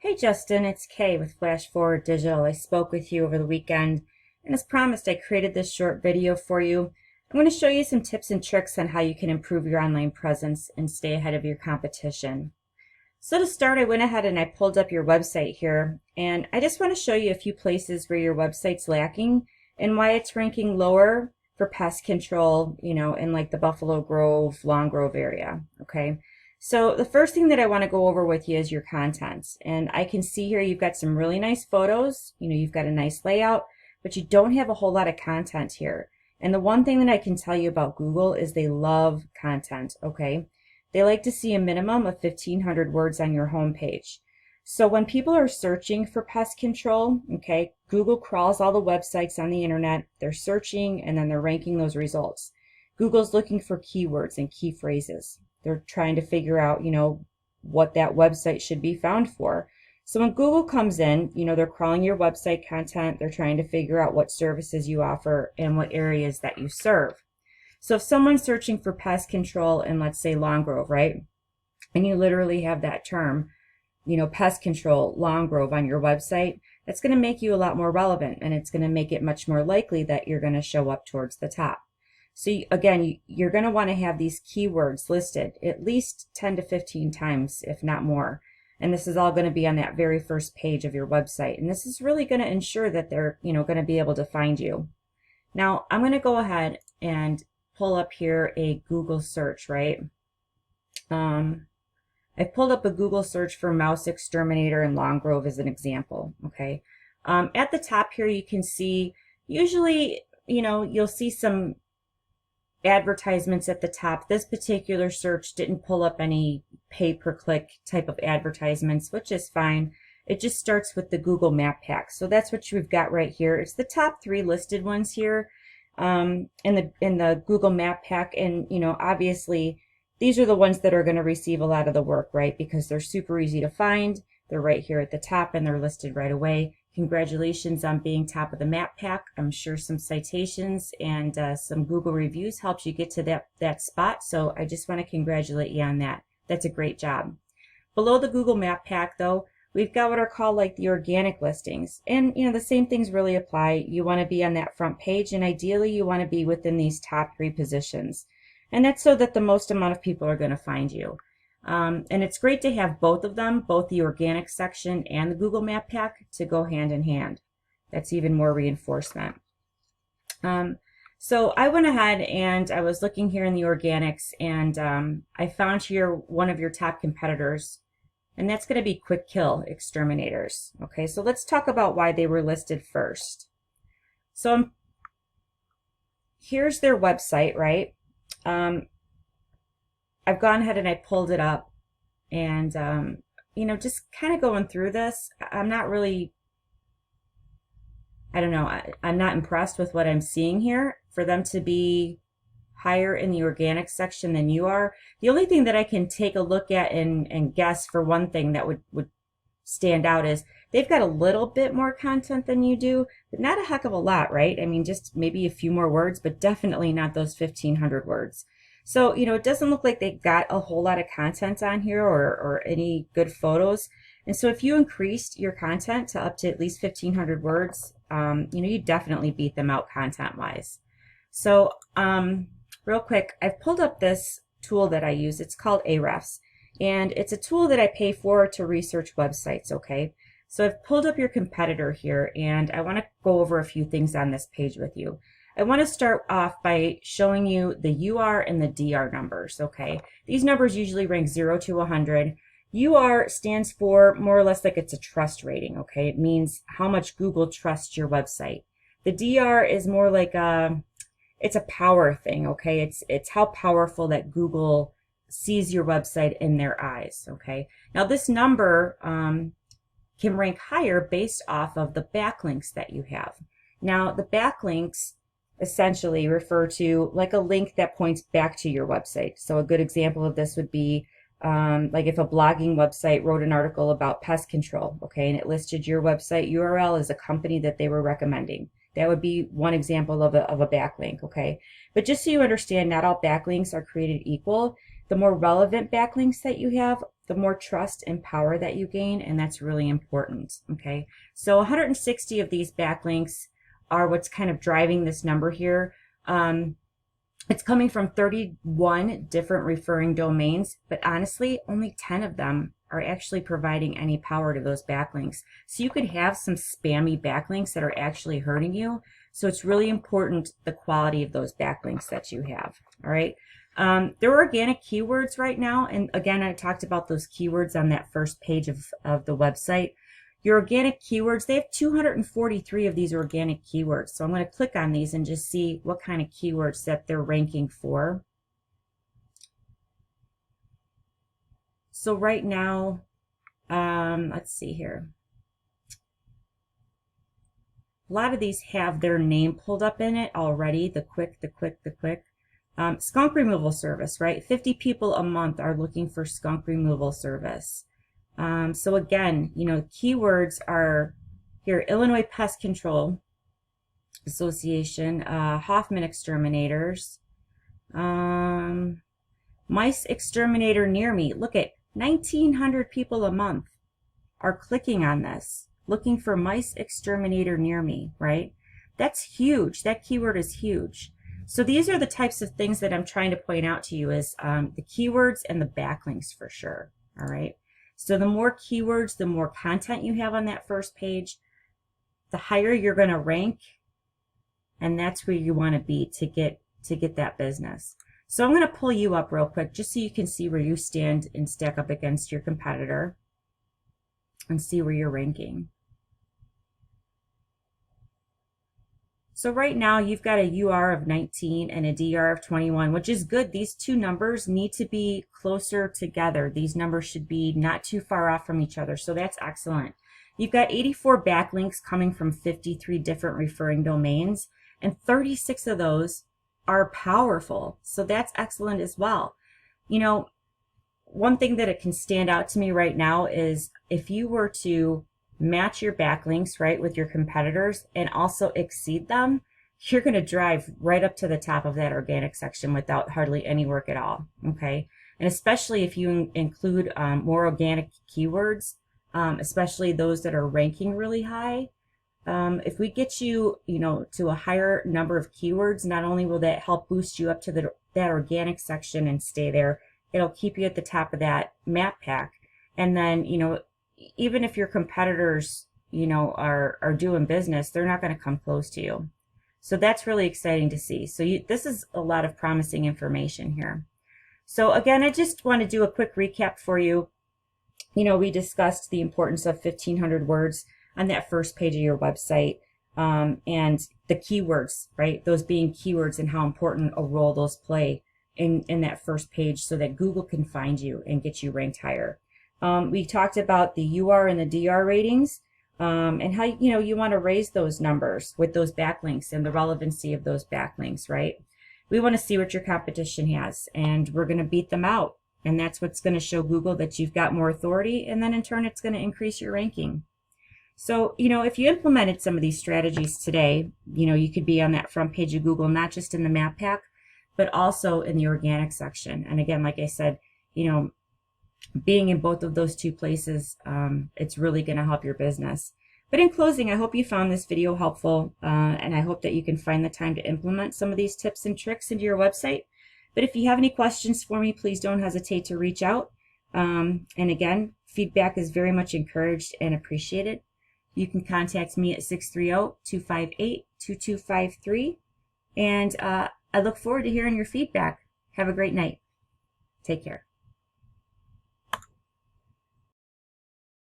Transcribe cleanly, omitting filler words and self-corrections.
Hey Justin, it's Kay with Flash Forward Digital. I spoke with you over the weekend, and as promised, I created this short video for you. I'm going to show you some tips and tricks on how you can improve your online presence and stay ahead of your competition. So to start, I went ahead and I pulled up your website here, and I just want to show you a few places where your website's lacking and why it's ranking lower for pest control, in like the Buffalo Grove, Long Grove area, okay? So the first thing that I want to go over with you is your content. And I can see here you've got some really nice photos, you've got a nice layout, but you don't have a whole lot of content here. And the one thing that I can tell you about Google is they love content, okay? They like to see a minimum of 1,500 words on your homepage. So when people are searching for pest control, okay, Google crawls all the websites on the internet, they're searching, and then they're ranking those results. Google's looking for keywords and key phrases. They're trying to figure out, what that website should be found for. So when Google comes in, they're crawling your website content. They're trying to figure out what services you offer and what areas that you serve. So if someone's searching for pest control in, let's say, Long Grove, right? And you literally have that term, pest control, Long Grove on your website, that's going to make you a lot more relevant, and it's going to make it much more likely that you're going to show up towards the top. So again, you're going to want to have these keywords listed at least 10 to 15 times, if not more. And this is all going to be on that very first page of your website. And this is really going to ensure that they're, going to be able to find you. Now, I'm going to go ahead and pull up here a Google search, right? I've pulled up a Google search for mouse exterminator in Long Grove as an example, okay? At the top here, you can see, usually, you'll see some advertisements at the top. This particular search didn't pull up any pay-per-click type of advertisements, which is fine. It just starts with the Google Map Pack. So that's what you've got right here. It's the top 3 listed ones here in the Google Map Pack. And, obviously, these are the ones that are going to receive a lot of the work, right? Because they're super easy to find. They're right here at the top and they're listed right away. Congratulations on being top of the map pack. I'm sure some citations and some Google reviews helped you get to that spot. So I just want to congratulate you on that. That's a great job. Below the Google Map Pack, though, we've got what are called like the organic listings. And, the same things really apply. You want to be on that front page, and ideally you want to be within these top 3 positions. And that's so that the most amount of people are going to find you. And it's great to have both of them, both the organic section and the Google Map Pack, to go hand in hand. That's even more reinforcement. So I went ahead and I was looking here in the organics, and I found here one of your top competitors, and that's going to be Quick Kill Exterminators. Okay, so let's talk about why they were listed first. So here's their website, right? I've gone ahead and I pulled it up, and just kind of going through this, I'm not really, I don't know, I'm not impressed with what I'm seeing here. For them to be higher in the organic section than you are, the only thing that I can take a look at and guess for one thing that would stand out is they've got a little bit more content than you do, but not a heck of a lot, right? I mean, just maybe a few more words, but definitely not those 1,500 words. So, it doesn't look like they got a whole lot of content on here or any good photos. And so if you increased your content to up to at least 1,500 words, you definitely beat them out content-wise. So, real quick, I've pulled up this tool that I use. It's called Ahrefs, and it's a tool that I pay for to research websites, okay? So I've pulled up your competitor here, and I want to go over a few things on this page with you. I want to start off by showing you the UR and the DR numbers, okay? These numbers usually rank 0 to 100. UR stands for more or less like it's a trust rating, okay? It means how much Google trusts your website. The DR is more like it's a power thing, okay? It's how powerful that Google sees your website in their eyes, okay? Now this number can rank higher based off of the backlinks that you have. Now the backlinks essentially refer to like a link that points back to your website. So a good example of this would be like if a blogging website wrote an article about pest control, okay, and it listed your website URL as a company that they were recommending. That would be one example of a backlink, okay? But just so you understand, not all backlinks are created equal. The more relevant backlinks that you have, the more trust and power that you gain, and that's really important, okay? So 160 of these backlinks are what's kind of driving this number here. It's coming from 31 different referring domains, but honestly, only 10 of them are actually providing any power to those backlinks. So you could have some spammy backlinks that are actually hurting you. So it's really important the quality of those backlinks that you have, all right? They're organic keywords right now, and again, I talked about those keywords on that first page of the website. Your organic keywords, they have 243 of these organic keywords. So I'm going to click on these and just see what kind of keywords that they're ranking for. So right now, let's see here. A lot of these have their name pulled up in it already. The quick. Skunk removal service, right? 50 people a month are looking for skunk removal service. So again, you know, keywords are here: Illinois Pest Control Association, Hoffman Exterminators, Mice Exterminator near me. Look at 1,900 people a month are clicking on this, looking for Mice Exterminator near me, right? That's huge. That keyword is huge. So these are the types of things that I'm trying to point out to you is the keywords and the backlinks for sure, all right? So the more keywords, the more content you have on that first page, the higher you're going to rank, and that's where you want to be to get that business. So I'm going to pull you up real quick just so you can see where you stand and stack up against your competitor and see where you're ranking. So right now you've got a UR of 19 and a DR of 21, which is good. These two numbers need to be closer together. These numbers should be not too far off from each other. So that's excellent. You've got 84 backlinks coming from 53 different referring domains, and 36 of those are powerful. So that's excellent as well. You know, one thing that it can stand out to me right now is if you were to match your backlinks, right, with your competitors and also exceed them, you're going to drive right up to the top of that organic section without hardly any work at all, okay? And especially if you include more organic keywords, especially those that are ranking really high, if we get you, you know, to a higher number of keywords, not only will that help boost you up to that organic section and stay there, it'll keep you at the top of that map pack. And then, you know, even if your competitors, you know, are doing business, they're not going to come close to you. So that's really exciting to see. So this is a lot of promising information here. So again, I just want to do a quick recap for you. You know, we discussed the importance of 1,500 words on that first page of your website, and the keywords, right? Those being keywords and how important a role those play in that first page so that Google can find you and get you ranked higher. We talked about the UR and the DR ratings, and how, you know, you want to raise those numbers with those backlinks and the relevancy of those backlinks, right? We want to see what your competition has, and we're going to beat them out. And that's what's going to show Google that you've got more authority, and then in turn, it's going to increase your ranking. So, you know, if you implemented some of these strategies today, you know, you could be on that front page of Google, not just in the map pack, but also in the organic section. And again, like I said, you know, being in both of those two places, it's really going to help your business. But in closing, I hope you found this video helpful, and I hope that you can find the time to implement some of these tips and tricks into your website. But if you have any questions for me, please don't hesitate to reach out. And again, feedback is very much encouraged and appreciated. You can contact me at 630-258-2253. And I look forward to hearing your feedback. Have a great night. Take care.